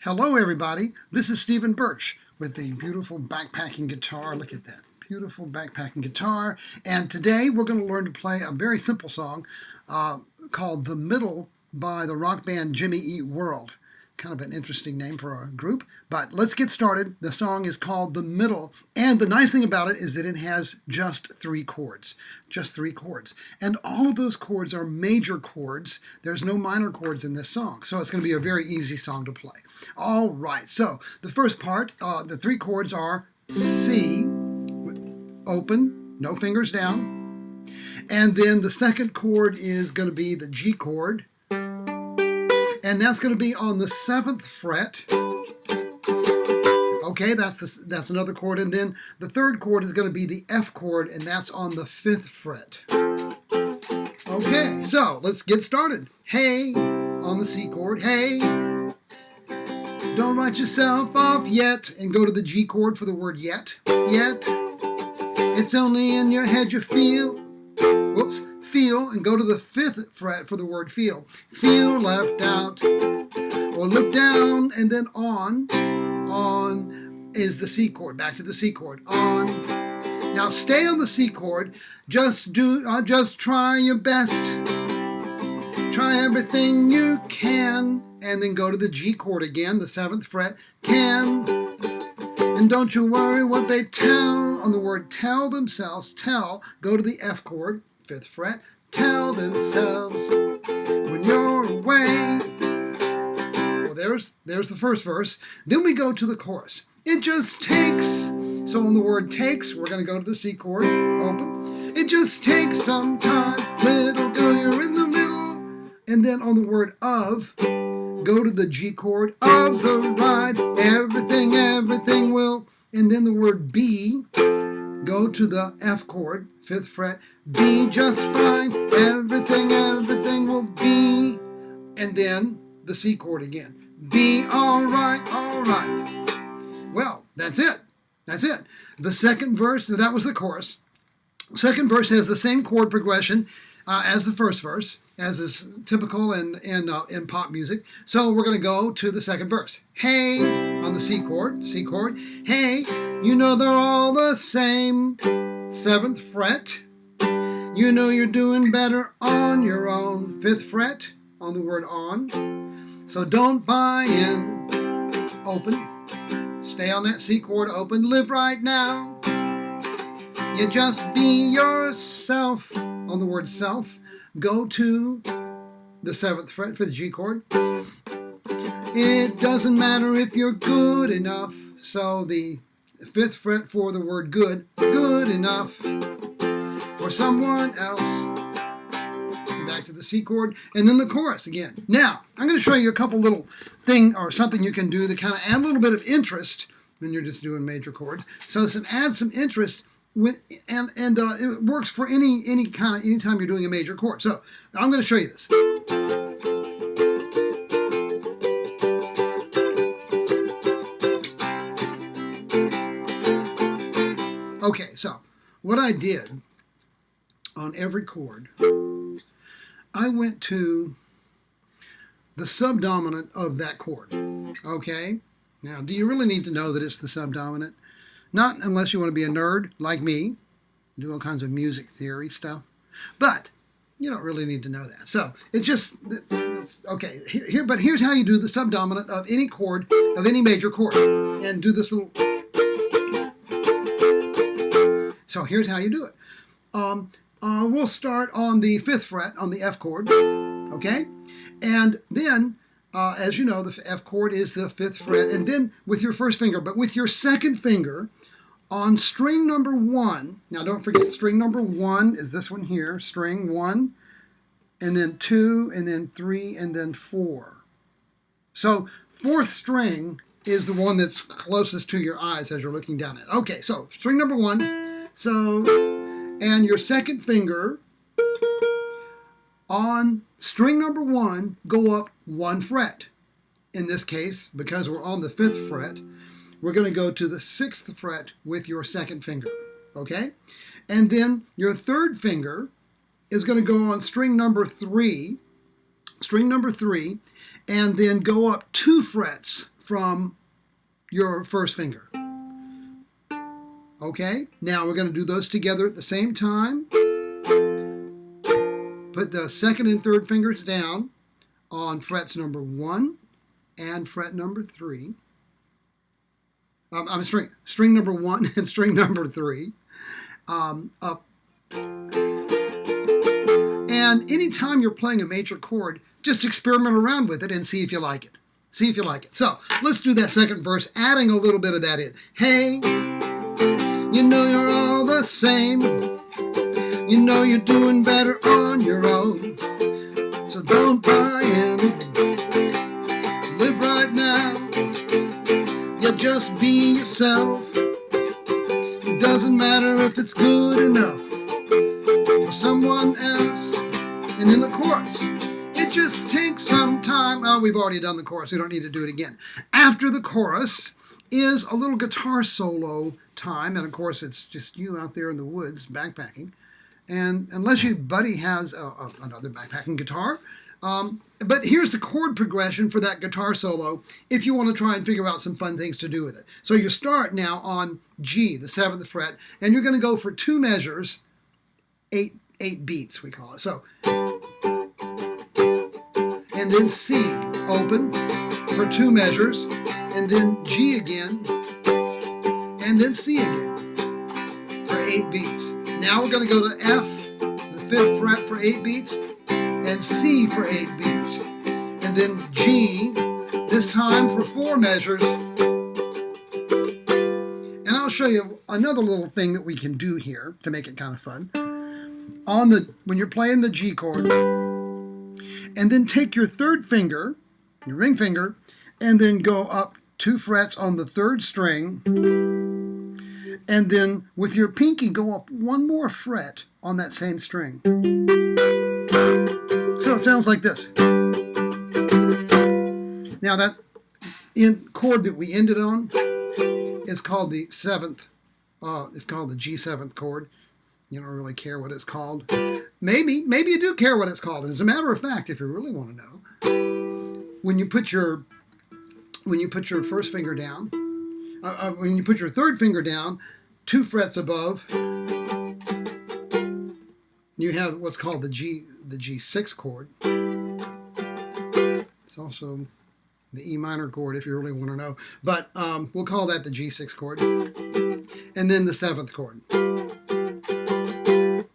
Hello everybody, this is Stephen Birch with the beautiful backpacking guitar. Look at that, beautiful backpacking guitar. And today we're going to learn to play a very simple song called The Middle by the rock band Jimmy Eat World. Kind of an interesting name for a group, but let's get started. The song is called The Middle, and the nice thing about it is that it has just three chords. And all of those chords are major chords. There's no minor chords in this song, so it's going to be a very easy song to play. All right, so the first part, the three chords are C, open, no fingers down, and then the second chord is going to be the G chord, and that's going to be on the 7th fret. Okay, that's another chord. And then the third chord is going to be the F chord, and that's on the 5th fret. Okay, so let's get started. Hey, on the C chord, hey. Don't write yourself off yet, and go to the G chord for the word yet. Yet. It's only in your head you feel. Whoops. Feel, and go to the 5th fret for the word feel. Feel left out, or look down, and then on. On is the C chord. Back to the C chord. On. Now stay on the C chord. Just try your best. Try everything you can, and then go to the G chord again, the 7th fret. Can. And don't you worry what they tell on the word tell themselves. Tell. Go to the F chord. 5th fret, tell themselves when you're away. Well, there's the first verse. Then we go to the chorus. It just takes. So on the word takes, we're going to go to the C chord, open. It just takes some time, little girl, you're in the middle. And then on the word of, go to the G chord, of the ride, everything will. And then the word be, go to the F chord, 5th fret, be just fine, everything will be, and then the C chord again, be all right. Well, that's it. The second verse, that was the chorus. Second verse has the same chord progression as the first verse, as is typical in pop music. So we're going to go to the second verse. Hey, on the C chord, hey, you know they're all the same. 7th fret, you know you're doing better on your own. 5th fret, on the word on. So don't buy in. Open. Stay on that C chord, open. Live right now. You just be yourself. On the word self, go to the 7th fret for the G chord. It doesn't matter if you're good enough. So the 5th fret for the word good enough for someone else. Back to the C chord, and then the chorus again. Now, I'm going to show you a couple little something you can do to kind of add a little bit of interest when you're just doing major chords. So add some interest with, and it works for anytime you're doing a major chord. So I'm going to show you this. Okay, so what I did on every chord, I went to the subdominant of that chord. Okay? Now, do you really need to know that it's the subdominant? Not unless you want to be a nerd like me, do all kinds of music theory stuff. But you don't really need to know that. So it's just, okay, but here's how you do the subdominant of any chord, of any major chord. And do this little. So here's how you do it. We'll start on the 5th fret on the F chord, okay? And then, as you know, the F chord is the 5th fret, and then with your first finger, but with your second finger on string number 1, now don't forget string number 1 is this one here, string 1, and then 2, and then 3, and then 4. So 4th string is the one that's closest to your eyes as you're looking down it. Okay, so string number 1, and your second finger on string number 1, go up 1 fret. In this case, because we're on the 5th fret, we're going to go to the 6th fret with your second finger, okay? And then your third finger is going to go on string number 3, and then go up 2 frets from your first finger. Okay, now we're going to do those together at the same time. Put the second and third fingers down on frets number 1 and fret number 3. String number 1 and string number 3. Up. And anytime you're playing a major chord, just experiment around with it and see if you like it. See if you like it. So let's do that second verse, adding a little bit of that in. Hey, you know you're all the same. You know you're doing better on your own. So don't buy in. Live right now. You just be yourself. It doesn't matter if it's good enough for someone else. And in the chorus, it just takes some time. Oh, we've already done the chorus. We don't need to do it again. After the chorus is a little guitar solo time. And of course, it's just you out there in the woods backpacking. And unless your buddy has another backpacking guitar. But here's the chord progression for that guitar solo if you want to try and figure out some fun things to do with it. So you start now on G, the 7th fret, and you're going to go for 2 measures, 8 beats we call it. So, and then C, open for 2 measures, and then G again, and then C again for 8 beats. Now we're going to go to F, the 5th fret for 8 beats, and C for 8 beats. And then G, this time for 4 measures. And I'll show you another little thing that we can do here to make it kind of fun. When you're playing the G chord, and then take your 3rd finger, your ring finger, and then go up 2 frets on the 3rd string, and then with your pinky go up 1 more fret on that same string. So it sounds like this. Now that chord that we ended on is called the 7th. It's called the G7th chord. You don't really care what it's called. Maybe you do care what it's called. As a matter of fact, if you really want to know, when you put your first finger down, when you put your 3rd finger down, 2 frets above, you have what's called the G6 chord. It's also the E minor chord if you really want to know. But we'll call that the G6 chord. And then the 7th chord.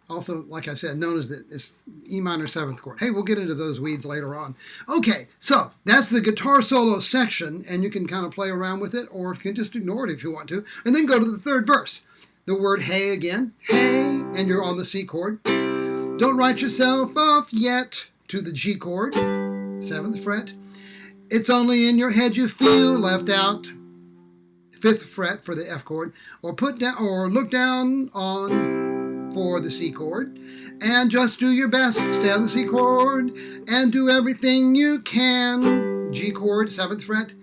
Also, like I said, known as the E minor 7th chord. Hey, we'll get into those weeds later on. Okay, so that's the guitar solo section, and you can kind of play around with it, or you can just ignore it if you want to. And then go to the 3rd verse. The word hey again. Hey, and you're on the C chord. Don't write yourself off yet to the G chord, 7th fret. It's only in your head you feel left out, 5th fret for the F chord, or look down on for the C chord, and just do your best, stay on the C chord, and do everything you can, G chord, 7th fret,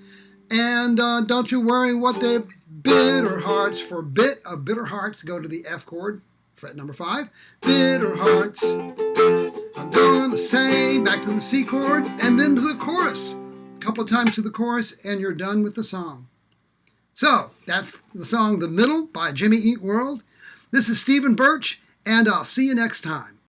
and don't you worry what the bitter hearts, for bit of bitter hearts, go to the F chord, fret number 5, bitter hearts, I'm gonna say, back to the C chord, and then to the chorus, a couple of times to the chorus, and you're done with the song. So, that's the song The Middle by Jimmy Eat World. This is Stephen Birch, and I'll see you next time.